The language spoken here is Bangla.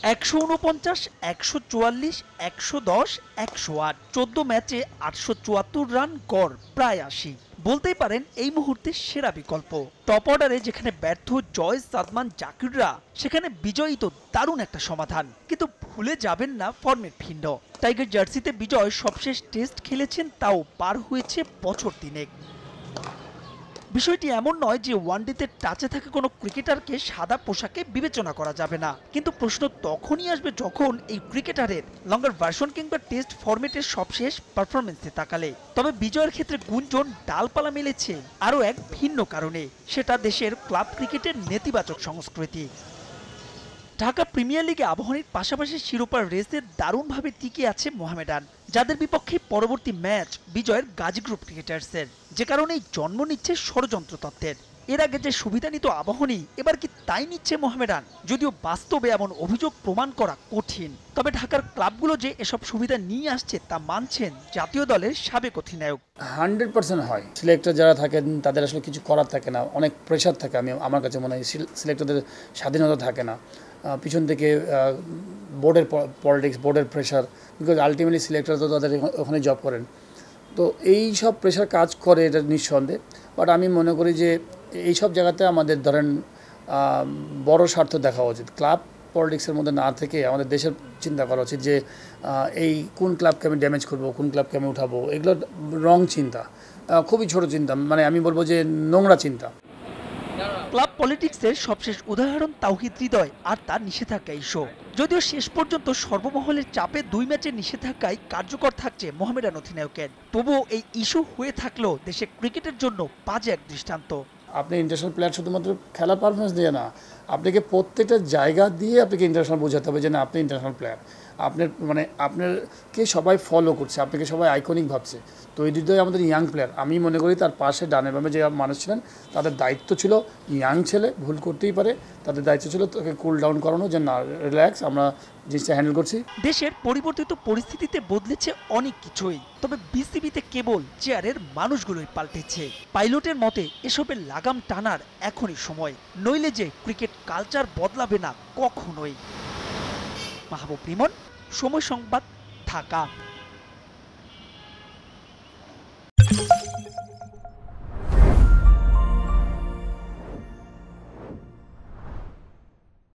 149, 144, 110, 108, 14 ম্যাচে 874 রান গড়, প্রায় 80। বলতেই পারেন এই মুহূর্তে সেরা বিকল্প। টপ অর্ডারে যেখানে ব্যর্থ জয়, সাদমান, জাকিররা, সেখানে বিজয়ী তো দারুণ একটা সমাধান। কিন্তু ভুলে যাবেন না ফর্মের ভিন্ন। টাইগার জার্সিতে বিজয় সবশেষ টেস্ট খেলেছেন, তাও পার হয়েছে বছর 3। বিষয়টি এমন নয় যে ওয়ানডেতে টাচে থাকা কোনো ক্রিকেটারকে সাদা পোশাকে বিবেচনা করা যাবে না, কিন্তু প্রশ্ন তখনই আসবে যখন এই ক্রিকেটারের লঙ্গার ভার্সন কিংবা টেস্ট ফরম্যাটের সবশেষ পারফরমেন্সে তাকালে। তবে বিজয়ের ক্ষেত্রে গুঞ্জন ডালপালা মেলেছে আরও এক ভিন্ন কারণে, সেটা দেশের ক্লাব ক্রিকেটের নেতিবাচক সংস্কৃতি। ঢাকা প্রিমিয়ার লিগে আবাহনীর পাশাপাশি শিরোপার রেসে দারুণভাবে টিকে আছে মোহামেডান, যাদের বিপক্ষে পরবর্তী ম্যাচ বিজয়ের গাজী গ্রুপ ক্রিকেটার্সের, যে কারণেই জন্ম নিচ্ছে ষড়যন্ত্র তত্ত্বের। এর আগে যে সুবিধা নিত আবাহনী, এবার কি তাই নিচ্ছে মোহামেডান? যদিও বাস্তবে এমন অভিযোগ প্রমাণ করা কঠিন, তবে ঢাকার ক্লাবগুলো যে এসব সুবিধা নিয়ে আসছে তা মানছেন জাতীয় দলের সাবেক অধিনায়ক। 100% হয়। সিলেক্টর যারা থাকেন তাদের আসলে কিছু করার থাকে না, অনেক প্রেশার থাকে। আমার কাছে মনে হয় সিলেক্টরদের স্বাধীনতা থাকে না, পিছন থেকে বোর্ডের পলিটিক্স, বোর্ডের প্রেশার, বিকজ আলটিমেটলি সিলেক্টর তো তাদের ওখানে জব করেন। তো এই সব প্রেশার কাজ করে, এটা নিঃসন্দেহে। বাট আমি মনে করি যে এই সব জায়গাতে আমাদের ধরেন বড় স্বার্থ দেখা উচিত। ক্লাব পলিটিক্সের মধ্যে না থেকে আমাদের দেশের চিন্তা করা উচিত যে এই কোন ক্লাবকে আমি ড্যামেজ করব, কোন ক্লাবকে আমি উঠাবো। এগুলো রং চিন্তা, খুবই ছোট চিন্তা, মানে আমি বলবো যে নোংরা চিন্তা। ক্লাব পলিটিক্সের সবশেষ উদাহরণ তাওহিদ হৃদয় আর তার নিষেধাজ্ঞা ইস্যু। যদিও শেষ পর্যন্ত সর্বমহলের চাপে 2 ম্যাচের নিষেধাজ্ঞায় কার্যকর থাকছে মোহামেডান অধিনায়কের। তবুও এই ইস্যু হয়ে থাকলেও দেশে ক্রিকেটের জন্য বাজে এক দৃষ্টান্ত। আপনি ইন্টারন্যাশনাল প্লেয়ার শুধুমাত্র খেলা পারফরমেন্স দিয়ে না, আপনাকে প্রত্যেকটা জায়গা দিয়ে আপনাকে ইন্টারন্যাশনাল বোঝাতে হবে যে না, আপনি ইন্টারন্যাশনাল প্লেয়ার। আপনারকে সবাই ফলো করছে, আপনাকে সবাই আইকনিক ভাবছে। তো এই হৃদয় আমাদের ইয়াং প্লেয়ার। আমি মনে করি তার পাশে ডানে বামে যে মানুষ ছিলেন, তাদের দায়িত্ব ছিল, ইয়াং ছেলে ভুল করতেই পারে, তাদের দায়িত্ব ছিল তাকে কুল ডাউন করানো, যে না, রিল্যাক্স, আমরা জিনিসটা হ্যান্ডেল করছি। দেশের পরিবর্তিত পরিস্থিতিতে বদলেছে অনেক কিছুই, তবে বিসিবিতে কেবল চেয়ারের মানুষগুলোই পাল্টেছে। পাইলটের মতে এসবের লাগাম টানার এখনই সময়, নইলে যে ক্রিকেট কালচার বদলাবে না কখনোই। মাহবুব রিমন, সময় সংবাদ, ঢাকা।